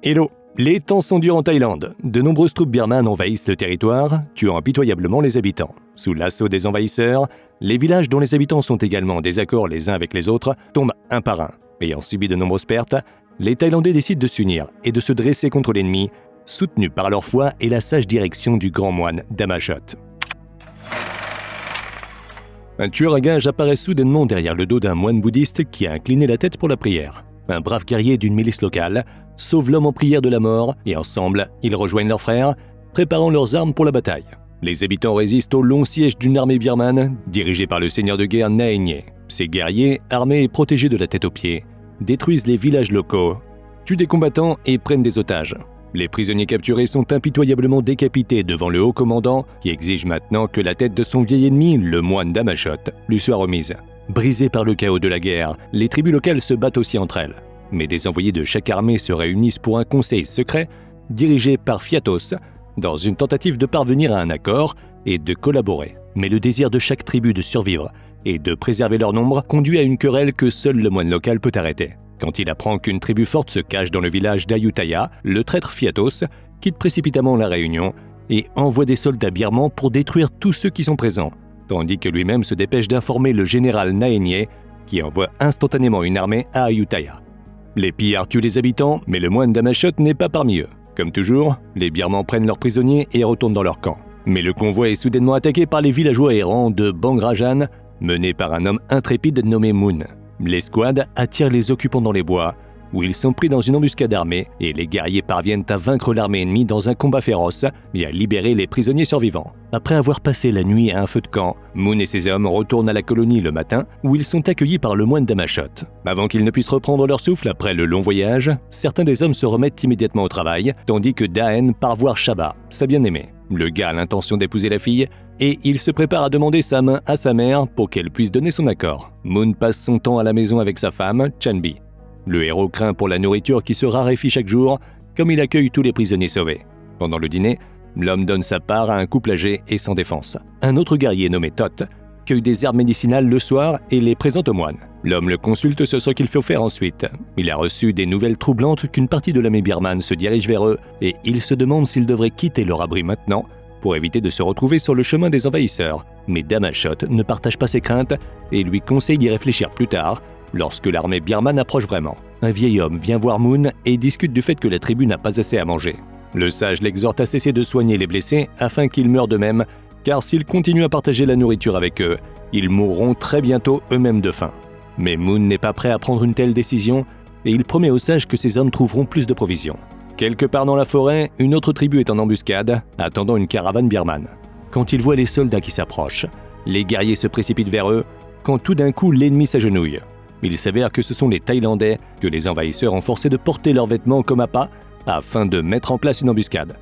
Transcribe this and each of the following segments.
Hello! Les temps sont durs en Thaïlande. De nombreuses troupes birmanes envahissent le territoire, tuant impitoyablement les habitants. Sous l'assaut des envahisseurs, les villages dont les habitants sont également en désaccord les uns avec les autres tombent un par un. Ayant subi de nombreuses pertes, les Thaïlandais décident de s'unir et de se dresser contre l'ennemi, soutenus par leur foi et la sage direction du grand moine Damachot. Un tueur à gages apparaît soudainement derrière le dos d'un moine bouddhiste qui a incliné la tête pour la prière. Un brave guerrier d'une milice locale sauve l'homme en prière de la mort et ensemble, ils rejoignent leurs frères, préparant leurs armes pour la bataille. Les habitants résistent au long siège d'une armée birmane dirigée par le seigneur de guerre Naengnyé. Ces guerriers, armés et protégés de la tête aux pieds, détruisent les villages locaux, tuent des combattants et prennent des otages. Les prisonniers capturés sont impitoyablement décapités devant le haut commandant qui exige maintenant que la tête de son vieil ennemi, le moine Damachot, lui soit remise. Brisées par le chaos de la guerre, les tribus locales se battent aussi entre elles. Mais des envoyés de chaque armée se réunissent pour un conseil secret dirigé par Phiatos dans une tentative de parvenir à un accord et de collaborer. Mais le désir de chaque tribu de survivre et de préserver leur nombre conduit à une querelle que seul le moine local peut arrêter. Quand il apprend qu'une tribu forte se cache dans le village d'Ayutthaya, le traître Phiatos quitte précipitamment la réunion et envoie des soldats birmans pour détruire tous ceux qui sont présents, tandis que lui-même se dépêche d'informer le général Naengnyé qui envoie instantanément une armée à Ayutthaya. Les pillards tuent les habitants, mais le moine Damachot n'est pas parmi eux. Comme toujours, les Birmans prennent leurs prisonniers et retournent dans leur camp. Mais le convoi est soudainement attaqué par les villageois errants de Bangrajan, menés par un homme intrépide nommé Moon. L'escouade attire les occupants dans les bois, où ils sont pris dans une embuscade armée, et les guerriers parviennent à vaincre l'armée ennemie dans un combat féroce et à libérer les prisonniers survivants. Après avoir passé la nuit à un feu de camp, Moon et ses hommes retournent à la colonie le matin, où ils sont accueillis par le moine Damachot. Avant qu'ils ne puissent reprendre leur souffle après le long voyage, certains des hommes se remettent immédiatement au travail, tandis que Daen part voir Shaba, sa bien-aimée. Le gars a l'intention d'épouser la fille, et il se prépare à demander sa main à sa mère pour qu'elle puisse donner son accord. Moon passe son temps à la maison avec sa femme, Chanbi. Le héros craint pour la nourriture qui se raréfie chaque jour, comme il accueille tous les prisonniers sauvés. Pendant le dîner, l'homme donne sa part à un couple âgé et sans défense. Un autre guerrier nommé Tot cueille des herbes médicinales le soir et les présente au moine. L'homme le consulte sur ce qu'il faut faire ensuite. Il a reçu des nouvelles troublantes qu'une partie de l'armée birmane se dirige vers eux et il se demande s'il devrait quitter leur abri maintenant pour éviter de se retrouver sur le chemin des envahisseurs. Mais Damachot ne partage pas ses craintes et lui conseille d'y réfléchir plus tard, lorsque l'armée birmane approche vraiment. Un vieil homme vient voir Moon et discute du fait que la tribu n'a pas assez à manger. Le sage l'exhorte à cesser de soigner les blessés afin qu'ils meurent d'eux-mêmes, car s'ils continuent à partager la nourriture avec eux, ils mourront très bientôt eux-mêmes de faim. Mais Moon n'est pas prêt à prendre une telle décision et il promet au sage que ces hommes trouveront plus de provisions. Quelque part dans la forêt, une autre tribu est en embuscade, attendant une caravane birmane. Quand ils voient les soldats qui s'approchent, les guerriers se précipitent vers eux, quand tout d'un coup l'ennemi s'agenouille. Il s'avère que ce sont les Thaïlandais que les envahisseurs ont forcé de porter leurs vêtements comme appât afin de mettre en place une embuscade.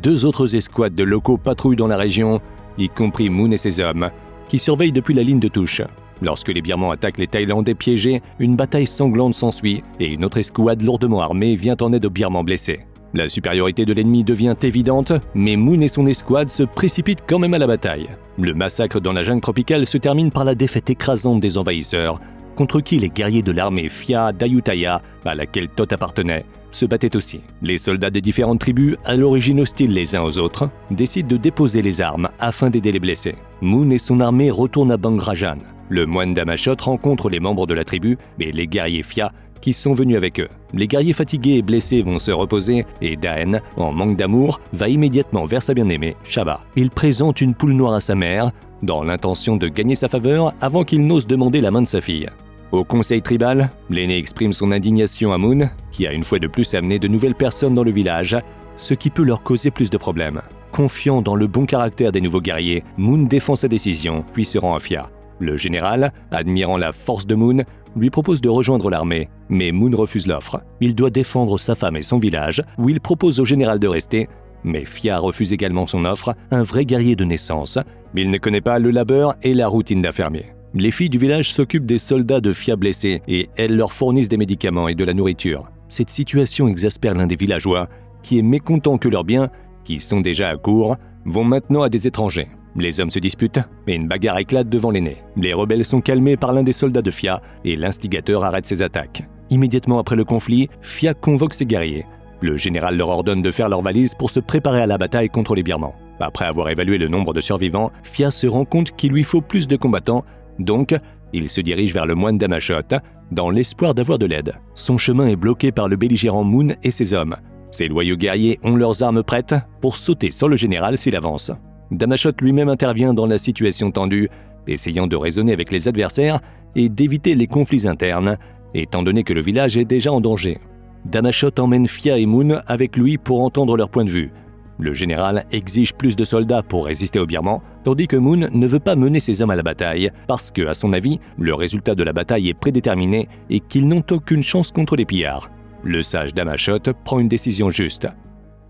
Deux autres escouades de locaux patrouillent dans la région, y compris Moon et ses hommes, qui surveillent depuis la ligne de touche. Lorsque les Birmans attaquent les Thaïlandais piégés, une bataille sanglante s'ensuit et une autre escouade lourdement armée vient en aide aux Birmans blessés. La supériorité de l'ennemi devient évidente, mais Moon et son escouade se précipitent quand même à la bataille. Le massacre dans la jungle tropicale se termine par la défaite écrasante des envahisseurs, contre qui les guerriers de l'armée Phia d'Ayutthaya, à laquelle Tot appartenait, se battaient aussi. Les soldats des différentes tribus, à l'origine hostiles les uns aux autres, décident de déposer les armes afin d'aider les blessés. Moon et son armée retournent à Bangrajan. Le moine Damachot rencontre les membres de la tribu et les guerriers Phia qui sont venus avec eux. Les guerriers fatigués et blessés vont se reposer et Daen, en manque d'amour, va immédiatement vers sa bien-aimée, Shaba. Il présente une poule noire à sa mère, dans l'intention de gagner sa faveur avant qu'il n'ose demander la main de sa fille. Au conseil tribal, l'aîné exprime son indignation à Moon, qui a une fois de plus amené de nouvelles personnes dans le village, ce qui peut leur causer plus de problèmes. Confiant dans le bon caractère des nouveaux guerriers, Moon défend sa décision, puis se rend à Phia. Le général, admirant la force de Moon, lui propose de rejoindre l'armée, mais Moon refuse l'offre. Il doit défendre sa femme et son village, où il propose au général de rester, mais Phia refuse également son offre, un vrai guerrier de naissance. Il ne connaît pas le labeur et la routine d'un fermier. Les filles du village s'occupent des soldats de Phia blessés et elles leur fournissent des médicaments et de la nourriture. Cette situation exaspère l'un des villageois, qui est mécontent que leurs biens, qui sont déjà à court, vont maintenant à des étrangers. Les hommes se disputent et une bagarre éclate devant l'aîné. Les rebelles sont calmés par l'un des soldats de Phia et l'instigateur arrête ses attaques. Immédiatement après le conflit, Phia convoque ses guerriers Le général leur ordonne de faire leurs valises pour se préparer à la bataille contre les Birmans. Après avoir évalué le nombre de survivants, Phya se rend compte qu'il lui faut plus de combattants, donc il se dirige vers le moine Damashot dans l'espoir d'avoir de l'aide. Son chemin est bloqué par le belligérant Moon et ses hommes. Ces loyaux guerriers ont leurs armes prêtes pour sauter sur le général s'il avance. Damashot lui-même intervient dans la situation tendue, essayant de raisonner avec les adversaires et d'éviter les conflits internes, étant donné que le village est déjà en danger. Damashot emmène Phya et Moon avec lui pour entendre leur point de vue. Le général exige plus de soldats pour résister aux Birmans, tandis que Moon ne veut pas mener ses hommes à la bataille parce que, à son avis, le résultat de la bataille est prédéterminé et qu'ils n'ont aucune chance contre les pillards. Le sage Damashot prend une décision juste.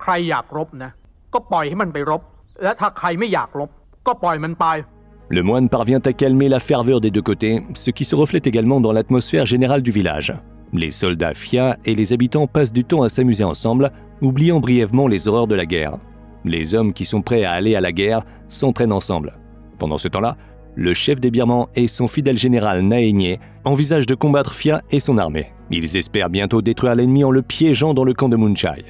ใครอยากรบนะก็ปล่อยให้มันไปรบและถ้าใครไม่อยากรบก็ปล่อยมันไป Le moine parvient à calmer la ferveur des deux côtés, ce qui se reflète également dans l'atmosphère générale du village. Les soldats Phya et les habitants passent du temps à s'amuser ensemble, oubliant brièvement les horreurs de la guerre. Les hommes qui sont prêts à aller à la guerre s'entraînent ensemble. Pendant ce temps-là, le chef des Birmans et son fidèle général Naengye envisagent de combattre Phya et son armée. Ils espèrent bientôt détruire l'ennemi en le piégeant dans le camp de Munchai.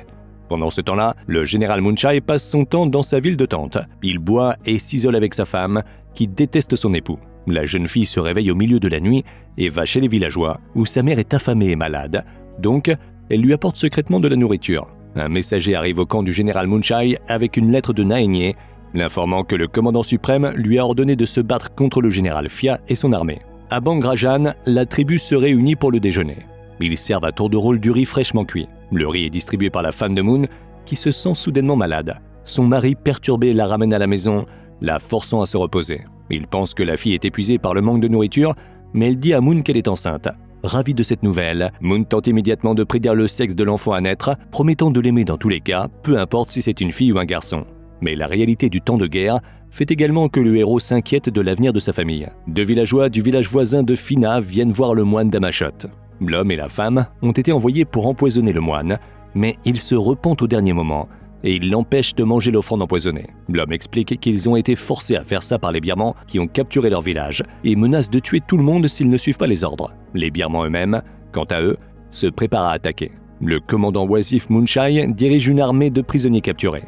Pendant ce temps-là, le général Munchai passe son temps dans sa ville de tente. Il boit et s'isole avec sa femme, qui déteste son époux. La jeune fille se réveille au milieu de la nuit et va chez les villageois, où sa mère est affamée et malade. Donc, elle lui apporte secrètement de la nourriture. Un messager arrive au camp du général Munchai avec une lettre de Naengye, l'informant que le commandant suprême lui a ordonné de se battre contre le général Phya et son armée. À Bangrajan, la tribu se réunit pour le déjeuner. Ils servent à tour de rôle du riz fraîchement cuit. Le riz est distribué par la femme de Moon, qui se sent soudainement malade. Son mari, perturbé, la ramène à la maison, la forçant à se reposer. Il pense que la fille est épuisée par le manque de nourriture, mais elle dit à Moon qu'elle est enceinte. Ravi de cette nouvelle, Moon tente immédiatement de prédire le sexe de l'enfant à naître, promettant de l'aimer dans tous les cas, peu importe si c'est une fille ou un garçon. Mais la réalité du temps de guerre fait également que le héros s'inquiète de l'avenir de sa famille. Deux villageois du village voisin de Phina viennent voir le moine Damashot. L'homme et la femme ont été envoyés pour empoisonner le moine, mais il se repent au dernier moment et il l'empêche de manger l'offrande empoisonnée. L'homme explique qu'ils ont été forcés à faire ça par les Birmans qui ont capturé leur village et menace de tuer tout le monde s'ils ne suivent pas les ordres. Les Birmans eux-mêmes, quant à eux, se préparent à attaquer. Le commandant oisif Munchai dirige une armée de prisonniers capturés.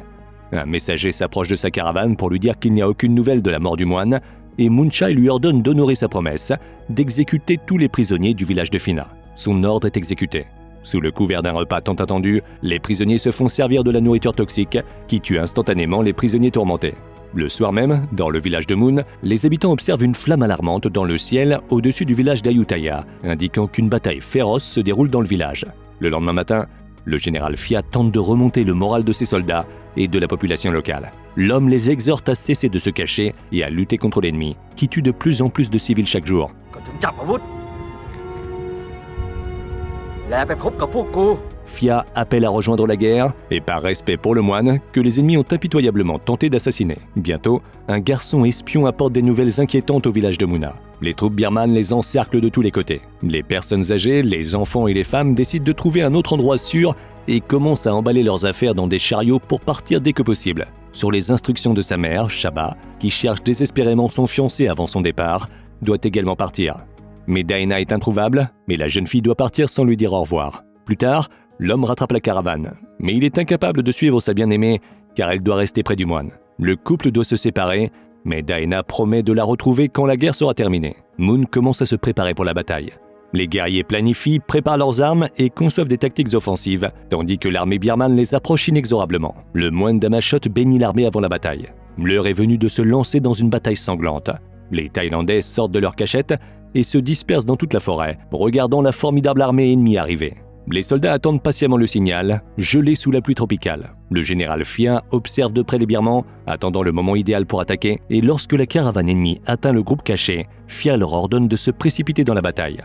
Un messager s'approche de sa caravane pour lui dire qu'il n'y a aucune nouvelle de la mort du moine et Munchai lui ordonne d'honorer sa promesse d'exécuter tous les prisonniers du village de Phina. Son ordre est exécuté. Sous le couvert d'un repas tant attendu, les prisonniers se font servir de la nourriture toxique qui tue instantanément les prisonniers tourmentés. Le soir même, dans le village de Moon, les habitants observent une flamme alarmante dans le ciel au-dessus du village d'Ayutthaya, indiquant qu'une bataille féroce se déroule dans le village. Le lendemain matin, le général Phya tente de remonter le moral de ses soldats et de la population locale. L'homme les exhorte à cesser de se cacher et à lutter contre l'ennemi, qui tue de plus en plus de civils chaque jour. Phya appelle à rejoindre la guerre, et par respect pour le moine, que les ennemis ont impitoyablement tenté d'assassiner. Bientôt, un garçon espion apporte des nouvelles inquiétantes au village de Muna. Les troupes birmanes les encerclent de tous les côtés. Les personnes âgées, les enfants et les femmes décident de trouver un autre endroit sûr et commencent à emballer leurs affaires dans des chariots pour partir dès que possible. Sur les instructions de sa mère, Shaba, qui cherche désespérément son fiancé avant son départ, doit également partir. Mais Daena est introuvable, mais la jeune fille doit partir sans lui dire au revoir. Plus tard, l'homme rattrape la caravane, mais il est incapable de suivre sa bien-aimée car elle doit rester près du moine. Le couple doit se séparer, mais Daena promet de la retrouver quand la guerre sera terminée. Moon commence à se préparer pour la bataille. Les guerriers planifient, préparent leurs armes et conçoivent des tactiques offensives, tandis que l'armée birmane les approche inexorablement. Le moine Damashot bénit l'armée avant la bataille. L'heure est venue de se lancer dans une bataille sanglante. Les Thaïlandais sortent de leur cachette et se dispersent dans toute la forêt, regardant la formidable armée ennemie arriver. Les soldats attendent patiemment le signal, gelés sous la pluie tropicale. Le général Phya observe de près les Birmans, attendant le moment idéal pour attaquer, et lorsque la caravane ennemie atteint le groupe caché, Phya leur ordonne de se précipiter dans la bataille.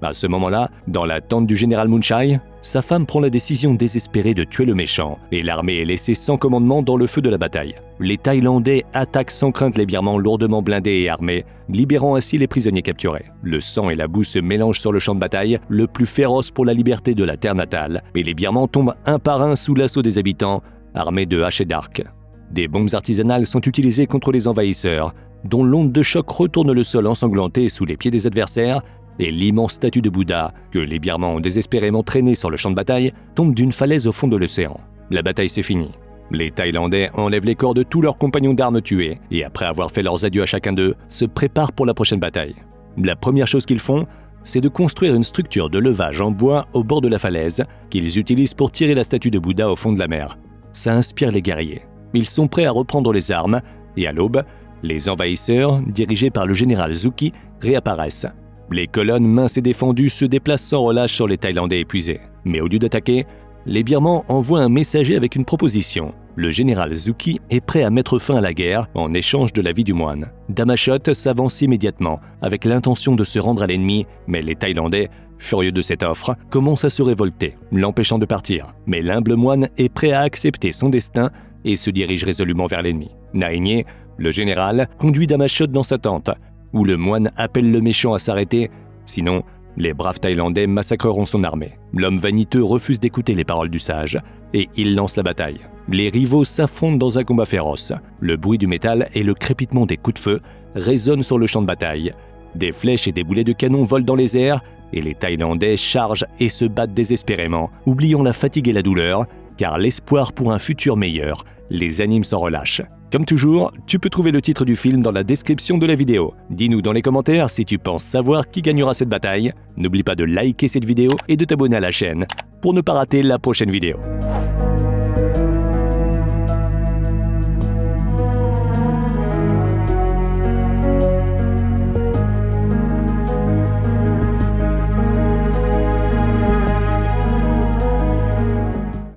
À ce moment-là, dans la tente du général Munchai, sa femme prend la décision désespérée de tuer le méchant et l'armée est laissée sans commandement dans le feu de la bataille. Les Thaïlandais attaquent sans crainte les Birmans lourdement blindés et armés, libérant ainsi les prisonniers capturés. Le sang et la boue se mélangent sur le champ de bataille, le plus féroce pour la liberté de la terre natale, et les Birmans tombent un par un sous l'assaut des habitants, armés de haches et d'arcs. Des bombes artisanales sont utilisées contre les envahisseurs, dont l'onde de choc retourne le sol ensanglanté sous les pieds des adversaires et l'immense statue de Bouddha, que les Birmans ont désespérément traîné sur le champ de bataille, tombe d'une falaise au fond de l'océan. La bataille s'est finie. Les Thaïlandais enlèvent les corps de tous leurs compagnons d'armes tués et après avoir fait leurs adieux à chacun d'eux, se préparent pour la prochaine bataille. La première chose qu'ils font, c'est de construire une structure de levage en bois au bord de la falaise qu'ils utilisent pour tirer la statue de Bouddha au fond de la mer. Ça inspire les guerriers. Ils sont prêts à reprendre les armes et à l'aube, les envahisseurs, dirigés par le général Zuki, réapparaissent. Les colonnes minces et défendues se déplacent sans relâche sur les Thaïlandais épuisés. Mais au lieu d'attaquer, les Birmans envoient un messager avec une proposition. Le général Zuki est prêt à mettre fin à la guerre en échange de la vie du moine. Damashot s'avance immédiatement avec l'intention de se rendre à l'ennemi, mais les Thaïlandais, furieux de cette offre, commencent à se révolter, l'empêchant de partir. Mais l'humble moine est prêt à accepter son destin et se dirige résolument vers l'ennemi. Naigné, le général, conduit Damashot dans sa tente, où le moine appelle le méchant à s'arrêter, sinon les braves Thaïlandais massacreront son armée. L'homme vaniteux refuse d'écouter les paroles du sage et il lance la bataille. Les rivaux s'affrontent dans un combat féroce. Le bruit du métal et le crépitement des coups de feu résonnent sur le champ de bataille. Des flèches et des boulets de canon volent dans les airs et les Thaïlandais chargent et se battent désespérément, oubliant la fatigue et la douleur, car l'espoir pour un futur meilleur les anime sans relâche. Comme toujours, tu peux trouver le titre du film dans la description de la vidéo. Dis-nous dans les commentaires si tu penses savoir qui gagnera cette bataille. N'oublie pas de liker cette vidéo et de t'abonner à la chaîne pour ne pas rater la prochaine vidéo.